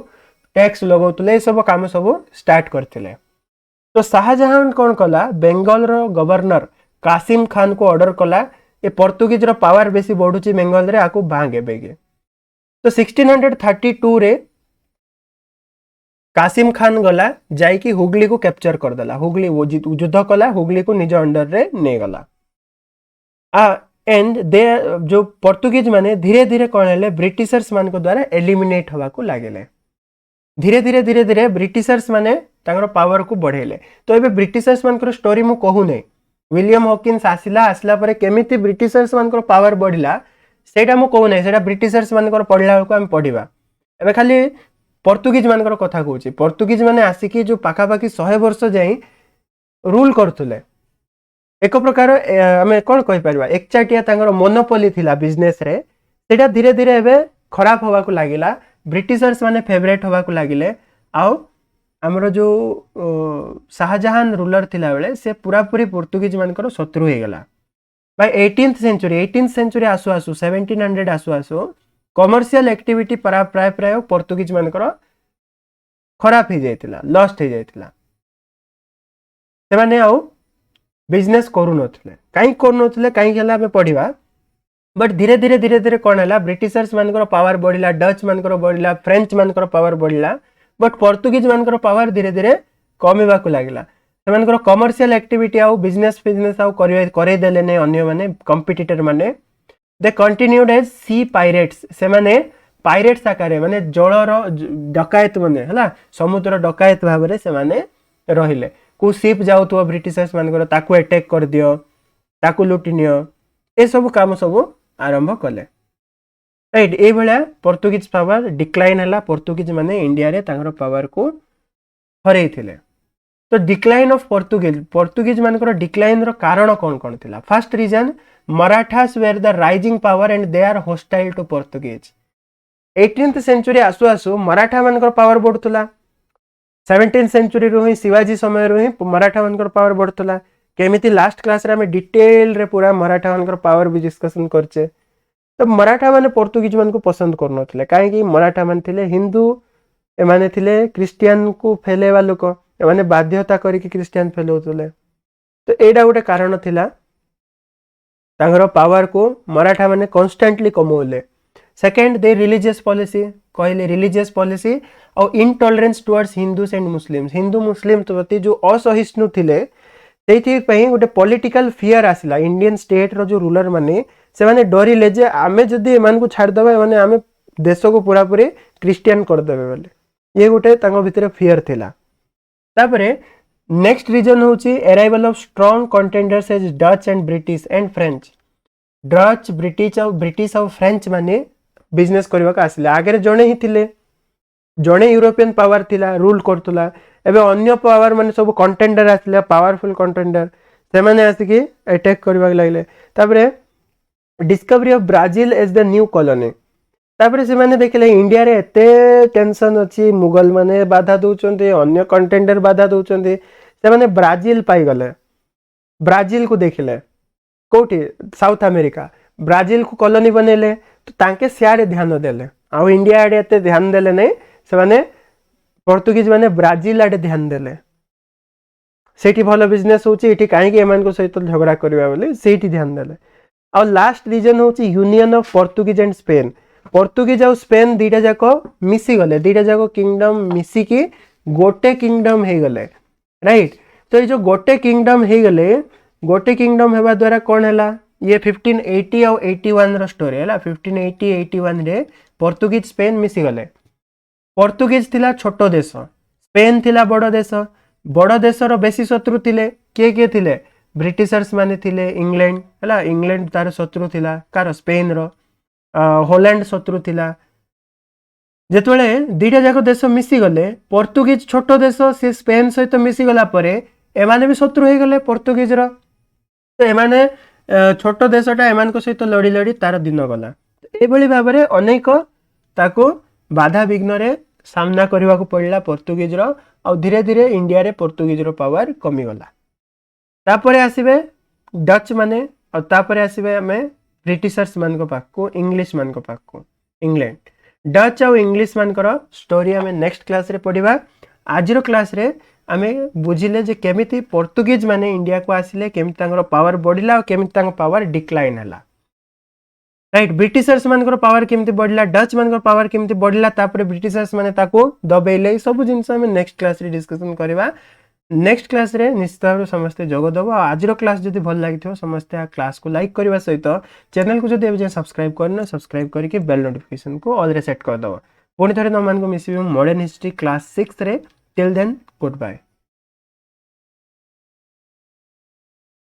टैक्स लगौले सब काम सब स्टार्ट करते। तो शाहजहां कौन कला बेंगल रो गवर्नर कासिम खान को ऑर्डर कला ए पोर्तुगीज रो पावर बेसी बढ़ुची बेंगल रे आकू भांगे बेगे। तो 1632 रे कासिम खान गला जाइकी हुगली को कैप्चर कर देला हुगली वो युद्ध कला हुगली को निज अंडर रे ने गला एंड दे जो पोर्तुगीज माने धीरे धीरे कौन हेले ब्रिटिशर्स मान को द्वारा एलिमिनेट हवा को लागेले। धीरे धीरे धीरे धीरे ब्रिटिशर्स माने तांगर पावर को बढ़ेले। तो एबे ब्रिटिशर्स मान स्टोरी मु कहू नै विलियम हॉकिंस आसला परे केमिति ब्रिटिशर्स मान पावर बढ़िला सेटा मु कहू नै सेटा ब्रिटिशर्स मान पढ़ला को हम पढ़िबा। एबे खाली पोर्तुगीज मान कथा कहूची पोर्तुगीज माने आसिकी जो पाखापाखि 100 वर्ष जाई रूल करथुले एक प्रकार आमे कोन कहि परबा एकचाटिया तांगर मोनोपोली थिला बिजनेस रे सेटा धीरे धीरे एबे खराब होवा को लागिला ब्रिटिशर्स माने फेवरेट होवा को लागिले आउ हमरो जो शाहजहां रूलर थिला बेले से पूरा पूरी पोर्तुगीज मानकर शत्रु हे गला। बाय 18th सेंचुरी आसु आसु 1700 आसु आसु कमर्शियल एक्टिविटी प्राय प्राय पोर्तुगीज मानकर खराब हो जाइतिला लॉस्ट हो जाइतिला से माने आउ बिजनेस करू नथले काई करू नथले काई हला में पढ़िबा। बट धीरे धीरे धीरे धीरे कौन है ब्रिटिशर्स मानकर पावर बढ़िला डच मानकर बढ़िला फ्रेंच मानकर पावर बढ़िला बट पोर्तुगीज मानकर पावर धीरे धीरे कमिबा को लागला। सेमानकर कमर्शियल एक्टिविटी आउ बिजनेस आउ करे देले नै अन्य माने कंपिटिटर माने दे कंटिन्यूड एज सी पायरेट्स से माने पायरेट्स आकार माने जलर डकायत माने हला समुद्र डकायत भाव रे से माने रहिले को शिप जाउतो ब्रिटिशर्स मानकर ताकू अटैक कर दियो ताकू लुटि नियो ए सब काम सब आरंभ कले राइट। ए भला पोर्तुगीज पावर डिक्लाइन हला पोर्तुगीज माने इंडिया रे तांगर पावर को हरई थिले। तो डिक्लाइन ऑफ पोर्तुगीज मानकर डिक्लाइन रो कारण कोन कोन थिला। First reason Marathas were the rising power and they are hostile to Portuguese. 18th century आसु आसु मराठा मानकर पावर बढ़तुला 17th सेंचुरी रो ही शिवाजी समय रो ही मराठा मानकर पावर बढ़तुला केमिति लास्ट क्लास रे हमें डिटेल रे पूरा मराठा मानकर पावर भी डिस्कशन करचे। तो मराठा माने पोर्तुगीज मान को पसंद करनथले काहे कि मराठा मान थिले हिंदू ए माने थिले क्रिश्चियन को फेलेवा लोक ए माने बाध्यता करी कि क्रिश्चियन फेलौतले। तो एडा गोटे कारण थिला तांगर पावर को मराठा माने कांस्टेंटली कमौले। सेकंड दे रिलीजियस पॉलिसी कहले रिलीजियस पॉलिसी और intolerance towards Hindus and Muslims Hindu Muslim प्रति जो असहिष्णु थिले से गोटे पॉलिटिकल फियर आसला इंडियन स्टेट रो जो रूलर माने से माने डरिले जे आमे जदी एमान को छाड़ दबा माने आमे देश को पूरा पूरी क्रिश्चियन कर देबे बोले ये गोटे तांगो भितरे फियर थिला। तापरे नेक्स्ट रीजन होची arrival of strong contenders as Dutch and British and French. Dutch British और फ्रेंच माने बिजनेस करबा का आसले आगे जणे ही थिले जणे यूरोपियन पावर थिला रूल करतुला एबे अन्य पावर माने सब कंटेंडर आसले पावरफुल कंटेंडर से माने आसिकी अटैक करबा लागले। तापरे discovery of Brazil as the new colony तापरे से माने देखले इंडिया रे एते टेंशन अछि मुगल माने बाधा दउचंते अन्य कंटेंडर बाधा दउचंते से माने ब्राजील पाई गले ब्राजील को देखले कोठी साउथ अमेरिका ब्राजील को कॉलोनी बनेले तो तांके सियारे ध्यान देले आ इंडिया आडे एते ध्यान देले नै से माने पोर्तुगीज माने ब्राजील आडे ध्यान देले सेठी भलो बिजनेस होची एठी काहे कि एमान को सहित झगड़ा करबा बोले सेठी ध्यान देले। और लास्ट रीजन होची union of Portuguese and Spain Portuguese और स्पेन दीटा जाको मिसी गले दीटा जाको किंगडम मिसी की गोटे किंगडम हे गले राइट। तो ये जो गोटे किंगडम हे गले गोटे किंगडम हेबा द्वारा कोन हैला ये 1580 और 81 रो स्टोरी हैला 1580 81 रे पोर्तुगीज स्पेन मिसी गले। पोर्तुगीज थिला छोटो देश स्पेन थिला बड़ देश रो बेसी शत्रु थिले के थिले ब्रिटिशर्स माने थिले इंग्लैंड हैला इंग्लैंड तार शत्रु थिला कार स्पेन रो हॉलैंड शत्रु थिला जेतबेले दीटा जाको देश मिसी गले पोर्तुगीज छोटो देश से स्पेन सहित मिसी गला परे एमाने भी शत्रु हे गले पोर्तुगीज रो तो एमाने छोट देशटा एमान सहित लड़ी लड़ी तार दिन गला एभली भाव में अनेक ताको बाधा विघ्न रे सामना करने को पड़ा पोर्तुगीज रो धीरे धीरे इंडिया रे पोर्तुगीज रो पावर कमीगला तापर आसबे डच माने और तापर आसबे आम ब्रिटिशर्स मान पाखु इंग्लिश मान पाखु इंग्लैंड डच और इंग्लिश मानकर स्टोरी आम नेक्स्ट क्लास रे पढ़ा आज क्लास रे आम बुझिले जे केमिति पोर्तुगीज माने इंडिया को आसिले केमिति पावर बढ़ला और केमिति पावर डिक्लाइन है राइट ब्रिटिशर्स मान पावर केमिति बढ़ला डच मान पावर केमिति बढ़ला तापर ब्रिटिशर्स माने ताको दबेले सब जिनस आम नेक्स्ट क्लास रे डिस्कशन करवा नेक्स्ट क्लास रे निश्चित भाव समस्ते जोगदेव आज क्लास जब भल लगी समस्ते क्लास को लाइक करने सहित चैनल को जब अभी सब्सक्राइब करना सब्सक्राइब करके बेल नोटिफिकेशन को ऑल रे सेट करदे पुणी थे तुम मिस मॉडर्न हिस्ट्री क्लास 6 रे टिल देन गुड बाय।